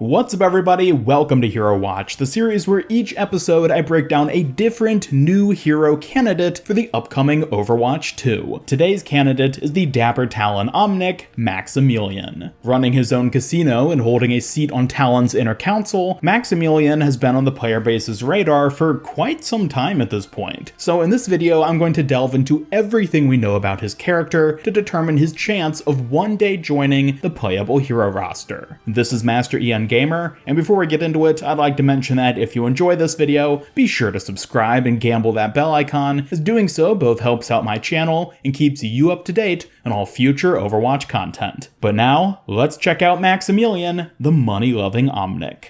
What's up everybody, welcome to HeroWatch, the series where each episode I break down a different new hero candidate for the upcoming Overwatch 2. Today's candidate is the dapper Talon omnic, Maximilien. Running his own casino and holding a seat on Talon's inner council, Maximilien has been on the player base's radar for quite some time at this point. So in this video I'm going to delve into everything we know about his character to determine his chance of one day joining the playable hero roster. This is Master Ian Gamer, and before we get into it, I'd like to mention that if you enjoy this video, be sure to subscribe and gamble that bell icon, as doing so both helps out my channel and keeps you up to date on all future Overwatch content. But now, let's check out Maximilien, the money-loving omnic.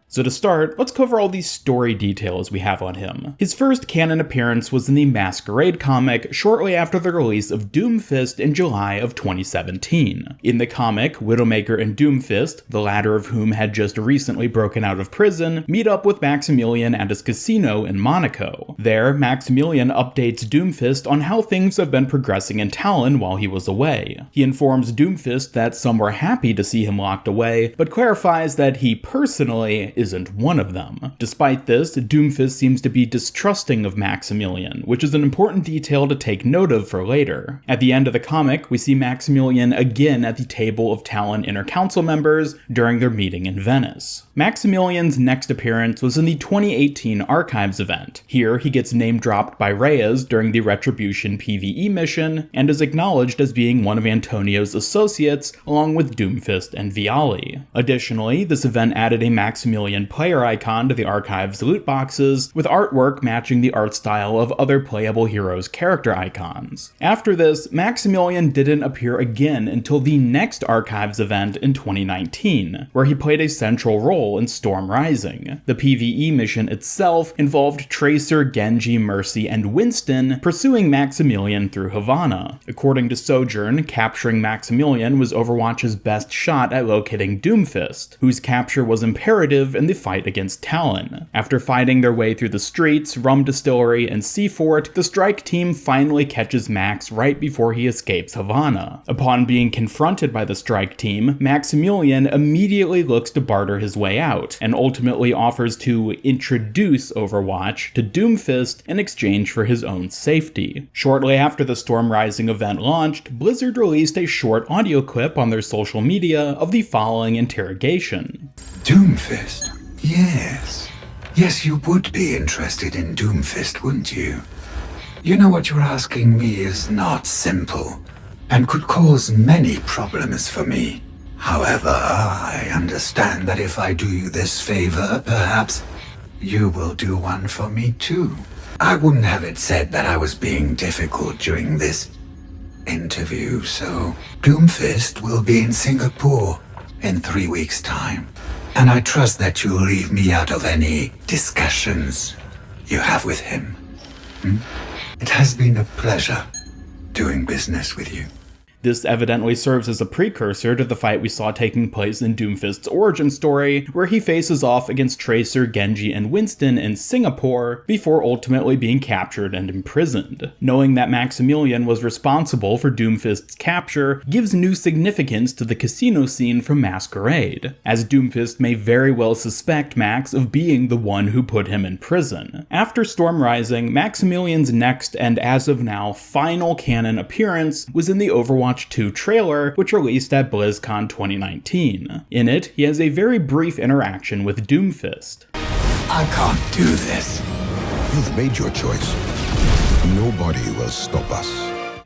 So to start, let's cover all these story details we have on him. His first canon appearance was in the Masquerade comic shortly after the release of Doomfist in July of 2017. In the comic, Widowmaker and Doomfist, the latter of whom had just recently broken out of prison, meet up with Maximilien at his casino in Monaco. There, Maximilien updates Doomfist on how things have been progressing in Talon while he was away. He informs Doomfist that some were happy to see him locked away, but clarifies that he personally isn't one of them. Despite this, Doomfist seems to be distrusting of Maximilien, which is an important detail to take note of for later. At the end of the comic, we see Maximilien again at the table of Talon Inner Council members during their meeting in Venice. Maximilien's next appearance was in the 2018 Archives event. Here, he gets name-dropped by Reyes during the Retribution PvE mission, and is acknowledged as being one of Antonio's associates, along with Doomfist and Viali. Additionally, this event added a Maximilien player icon to the Archives loot boxes, with artwork matching the art style of other playable heroes' character icons. After this, Maximilien didn't appear again until the next Archives event in 2019, where he played a central role in Storm Rising. The PvE mission itself involved Tracer, Genji, Mercy, and Winston pursuing Maximilien through Havana. According to Sojourn, capturing Maximilien was Overwatch's best shot at locating Doomfist, whose capture was imperative in the fight against Talon. After fighting their way through the streets, Rum Distillery, and Seafort, the strike team finally catches Max right before he escapes Havana. Upon being confronted by the strike team, Maximilien immediately looks to barter his way out, and ultimately offers to introduce Overwatch to Doomfist in exchange for his own safety. Shortly after the Storm Rising event launched, Blizzard released a short audio clip on their social media of the following interrogation. Doomfist? Yes, you would be interested in Doomfist, wouldn't you? You know what you're asking me is not simple, and could cause many problems for me. However, I understand that if I do you this favor, perhaps you will do one for me too. I wouldn't have it said that I was being difficult during this interview, so Doomfist will be in Singapore in 3 weeks' time. And I trust that you'll leave me out of any discussions you have with him. It has been a pleasure doing business with you. This evidently serves as a precursor to the fight we saw taking place in Doomfist's origin story, where he faces off against Tracer, Genji, and Winston in Singapore before ultimately being captured and imprisoned. Knowing that Maximilien was responsible for Doomfist's capture gives new significance to the casino scene from Masquerade, as Doomfist may very well suspect Max of being the one who put him in prison. After Storm Rising, Maximilien's next and as of now final canon appearance was in the Overwatch 2 trailer, which released at BlizzCon 2019. In it, he has a very brief interaction with Doomfist. I can't do this. You've made your choice. Nobody will stop us.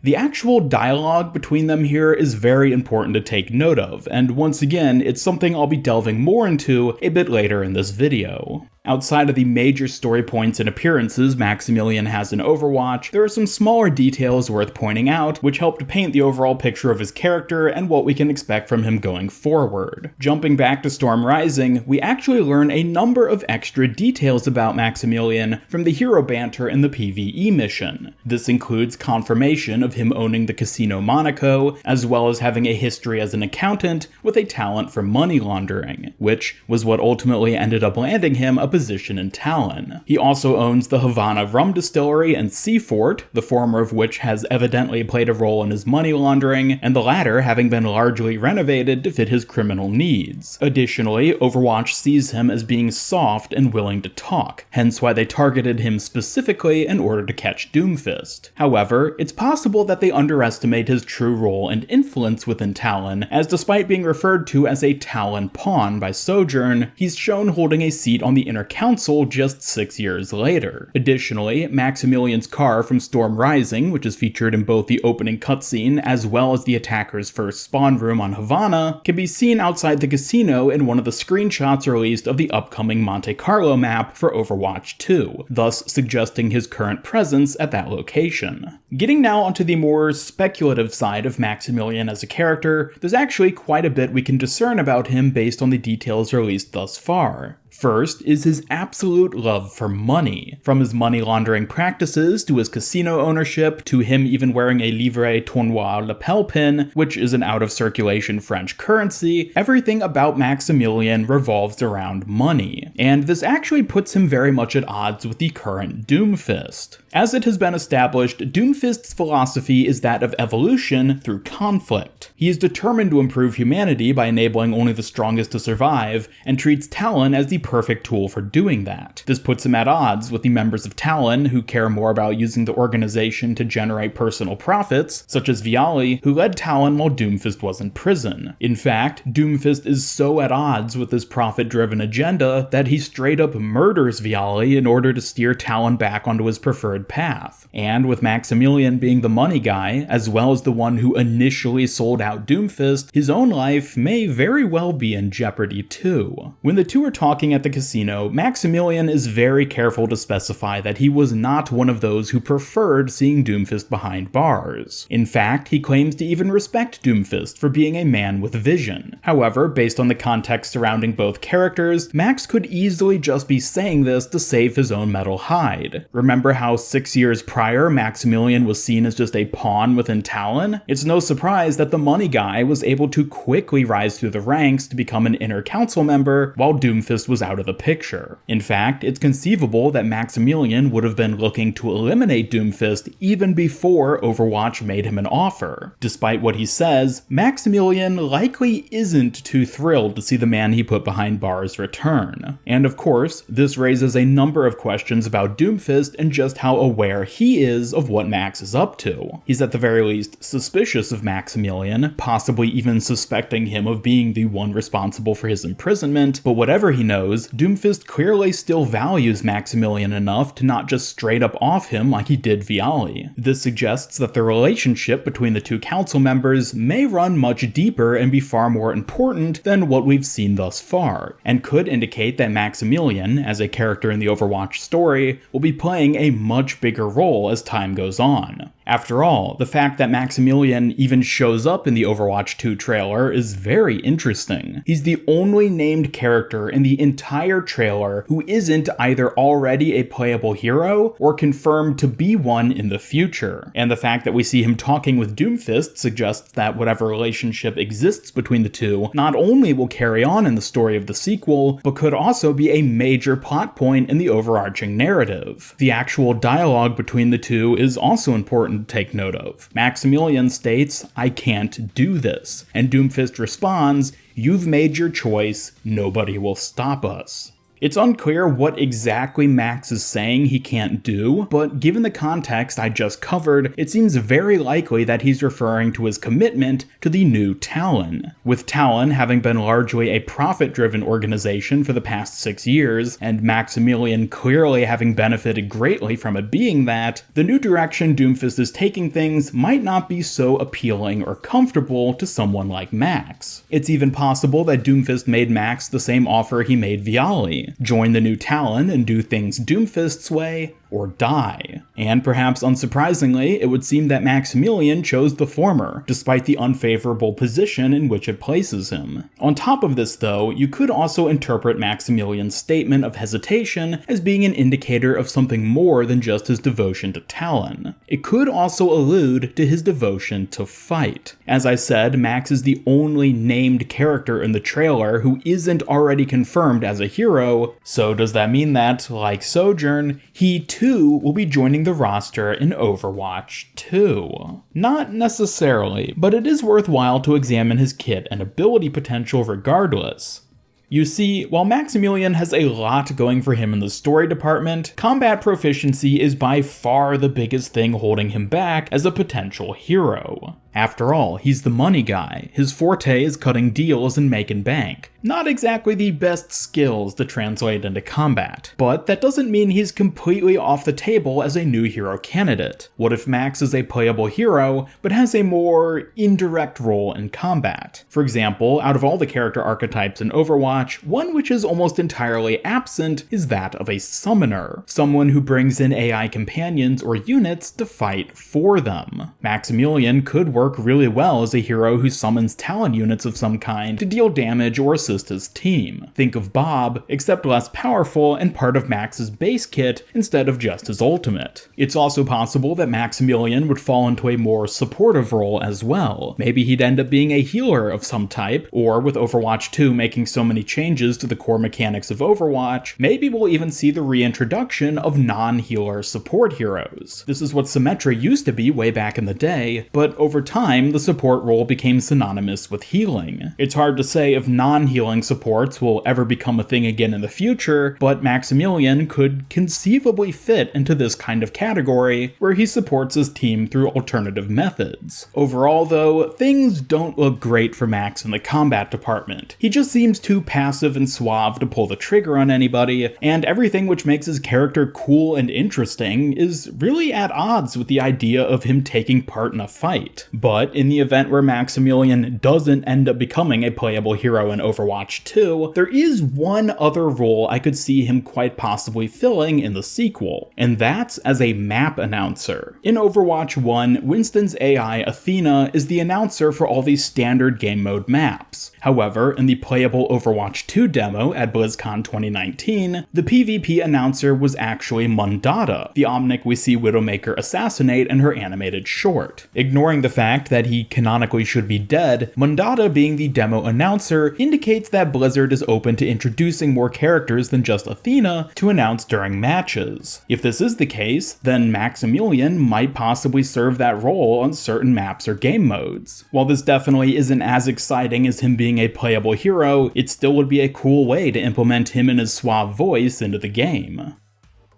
The actual dialogue between them here is very important to take note of, and once again, it's something I'll be delving more into a bit later in this video. Outside of the major story points and appearances Maximilien has in Overwatch, there are some smaller details worth pointing out, which help to paint the overall picture of his character and what we can expect from him going forward. Jumping back to Storm Rising, we actually learn a number of extra details about Maximilien from the hero banter in the PvE mission. This includes confirmation of him owning the Casino Monaco, as well as having a history as an accountant with a talent for money laundering, which was what ultimately ended up landing him a position in Talon. He also owns the Havana rum distillery and seafort, the former of which has evidently played a role in his money laundering, and the latter having been largely renovated to fit his criminal needs. Additionally, Overwatch sees him as being soft and willing to talk, hence why they targeted him specifically in order to catch Doomfist. However, it's possible that they underestimate his true role and influence within Talon, as despite being referred to as a Talon pawn by Sojourn, he's shown holding a seat on the Inner Council just 6 years later. Additionally, Maximilian's car from Storm Rising, which is featured in both the opening cutscene as well as the attacker's first spawn room on Havana, can be seen outside the casino in one of the screenshots released of the upcoming Monte Carlo map for Overwatch 2, thus suggesting his current presence at that location. Getting now onto the more speculative side of Maximilian as a character, there's actually quite a bit we can discern about him based on the details released thus far. First is his absolute love for money. From his money laundering practices to his casino ownership to him even wearing a livre tournois lapel pin, which is an out-of-circulation French currency, everything about Maximilian revolves around money. And this actually puts him very much at odds with the current Doomfist. As it has been established, Doomfist's philosophy is that of evolution through conflict. He is determined to improve humanity by enabling only the strongest to survive, and treats Talon as the perfect tool for doing that. This puts him at odds with the members of Talon who care more about using the organization to generate personal profits, such as Viali, who led Talon while Doomfist was in prison. In fact, Doomfist is so at odds with this profit-driven agenda that he straight up murders Viali in order to steer Talon back onto his preferred path. And with Maximilian being the money guy, as well as the one who initially sold out Doomfist, his own life may very well be in jeopardy too. When the two are talking at the casino, Maximilian is very careful to specify that he was not one of those who preferred seeing Doomfist behind bars. In fact, he claims to even respect Doomfist for being a man with vision. However, based on the context surrounding both characters, Max could easily just be saying this to save his own metal hide. Remember how 6 years prior, Maximilian was seen as just a pawn within Talon? It's no surprise that the money guy was able to quickly rise through the ranks to become an inner council member while Doomfist was out of the picture. In fact, it's conceivable that Maximilian would have been looking to eliminate Doomfist even before Overwatch made him an offer. Despite what he says, Maximilian likely isn't too thrilled to see the man he put behind bars return. And of course, this raises a number of questions about Doomfist and just how aware he is of what Max is up to. He's at the very least suspicious of Maximilian, possibly even suspecting him of being the one responsible for his imprisonment, but whatever he knows, Doomfist clearly still values Maximilian enough to not just straight up off him like he did Viali. This suggests that the relationship between the two council members may run much deeper and be far more important than what we've seen thus far, and could indicate that Maximilian, as a character in the Overwatch story, will be playing a much bigger role as time goes on. After all, the fact that Maximilian even shows up in the Overwatch 2 trailer is very interesting. He's the only named character in the entire trailer who isn't either already a playable hero or confirmed to be one in the future. And the fact that we see him talking with Doomfist suggests that whatever relationship exists between the two not only will carry on in the story of the sequel, but could also be a major plot point in the overarching narrative. The actual dialogue between the two is also important to take note of. Maximilian states, "I can't do this," and Doomfist responds, "You've made your choice, nobody will stop us." It's unclear what exactly Max is saying he can't do, but given the context I just covered, it seems very likely that he's referring to his commitment to the new Talon. With Talon having been largely a profit-driven organization for the past 6 years, and Maximilian clearly having benefited greatly from it being that, the new direction Doomfist is taking things might not be so appealing or comfortable to someone like Max. It's even possible that Doomfist made Max the same offer he made Viali. Join the new Talon and do things Doomfist's way, or die. And perhaps unsurprisingly, it would seem that Maximilian chose the former, despite the unfavorable position in which it places him. On top of this though, you could also interpret Maximilian's statement of hesitation as being an indicator of something more than just his devotion to Talon. It could also allude to his devotion to fight. As I said, Max is the only named character in the trailer who isn't already confirmed as a hero, so does that mean that, like Sojourn, he too will be joining the roster in Overwatch 2? Not necessarily, but it is worthwhile to examine his kit and ability potential regardless. You see, while Maximilian has a lot going for him in the story department, combat proficiency is by far the biggest thing holding him back as a potential hero. After all, he's the money guy. His forte is cutting deals and making bank. Not exactly the best skills to translate into combat, but that doesn't mean he's completely off the table as a new hero candidate. What if Max is a playable hero, but has a more indirect role in combat? For example, out of all the character archetypes in Overwatch, one which is almost entirely absent is that of a summoner, someone who brings in AI companions or units to fight for them. Maximilian could work really well as a hero who summons Talon units of some kind to deal damage or assist his team. Think of Bob, except less powerful and part of Max's base kit instead of just his ultimate. It's also possible that Maximilian would fall into a more supportive role as well. Maybe he'd end up being a healer of some type, or with Overwatch 2 making so many changes to the core mechanics of Overwatch, maybe we'll even see the reintroduction of non-healer support heroes. This is what Symmetra used to be way back in the day, but over time, the support role became synonymous with healing. It's hard to say if non-healing supports will ever become a thing again in the future, but Maximilian could conceivably fit into this kind of category where he supports his team through alternative methods. Overall though, things don't look great for Max in the combat department. He just seems too passive and suave to pull the trigger on anybody, and everything which makes his character cool and interesting is really at odds with the idea of him taking part in a fight. But in the event where Maximilian doesn't end up becoming a playable hero in Overwatch 2, there is one other role I could see him quite possibly filling in the sequel, and that's as a map announcer. In Overwatch 1, Winston's AI Athena is the announcer for all these standard game mode maps. However, in the playable Overwatch 2 demo at BlizzCon 2019, the PvP announcer was actually Mundata, the omnic we see Widowmaker assassinate in her animated short. Ignoring the fact that he canonically should be dead, Mundata being the demo announcer indicates that Blizzard is open to introducing more characters than just Athena to announce during matches. If this is the case, then Maximilian might possibly serve that role on certain maps or game modes. While this definitely isn't as exciting as him being a playable hero, it still would be a cool way to implement him and his suave voice into the game.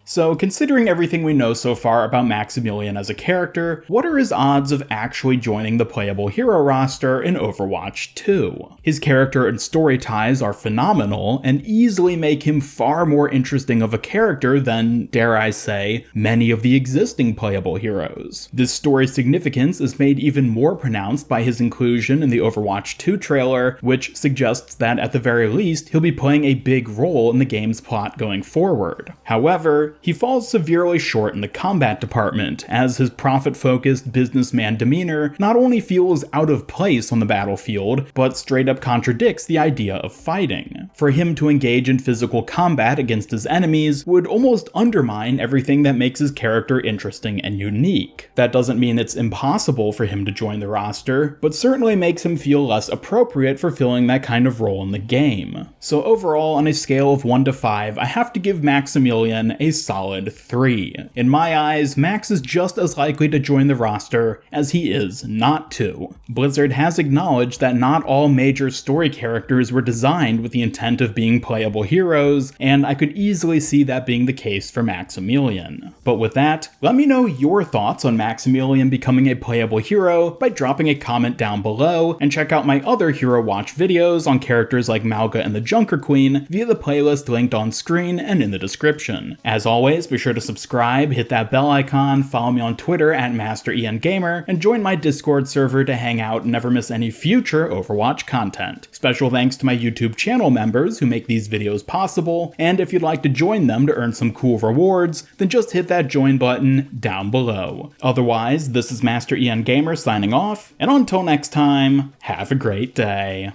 So, considering everything we know so far about Maximilian as a character, what are his odds of actually joining the playable hero roster in Overwatch 2? His character and story ties are phenomenal, and easily make him far more interesting of a character than, dare I say, many of the existing playable heroes. This story's significance is made even more pronounced by his inclusion in the Overwatch 2 trailer, which suggests that at the very least, he'll be playing a big role in the game's plot going forward. However, he falls severely short in the combat department, as his profit-focused businessman demeanor not only feels out of place on the battlefield, but straight up contradicts the idea of fighting. For him to engage in physical combat against his enemies would almost undermine everything that makes his character interesting and unique. That doesn't mean it's impossible for him to join the roster, but certainly makes him feel less appropriate for filling that kind of role in the game. So overall, on a scale of 1 to 5, I have to give Maximilian a solid 3. In my eyes, Max is just as likely to join the roster as he is not to. Blizzard has acknowledged that not all major story characters were designed with the intent of being playable heroes, and I could easily see that being the case for Maximilian. But with that, let me know your thoughts on Maximilian becoming a playable hero by dropping a comment down below, and check out my other HeroWatch videos on characters like Malga and the Junker Queen via the playlist linked on screen and in the description. As always, always, be sure to subscribe, hit that bell icon, follow me on Twitter at MasterIanGamer, and join my Discord server to hang out and never miss any future Overwatch content. Special thanks to my YouTube channel members who make these videos possible, and if you'd like to join them to earn some cool rewards, then just hit that join button down below. Otherwise, this is MasterIanGamer signing off, and until next time, have a great day.